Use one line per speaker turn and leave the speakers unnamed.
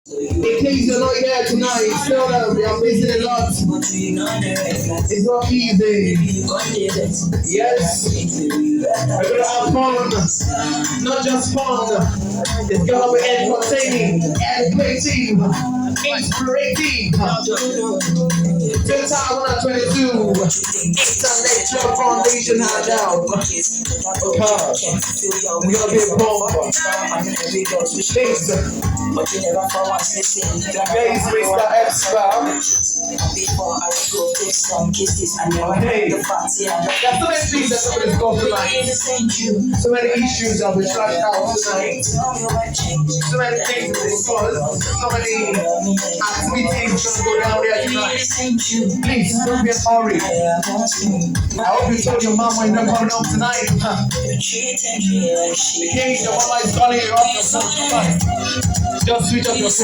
In case you're not here tonight, tell them we are missing a lot. It's not easy. Yes, we're gonna have fun. Not just fun. It's gonna be entertaining, educating, inspirating. 2022 International Foundation handout. Cause we're gonna be a bomb. Things. But you never for once listen. Guys, Mr. Extra. Before I go take some kisses and never the fancy. There's so many things that somebody's gone tonight. So many issues that we tracked out tonight. So many things to discuss. So many activities to go down there tonight. Please don't be in a hurry. I hope you told your mom when you're coming home tonight. In case your mama is calling you up, your phone tonight. Just switch up your phone.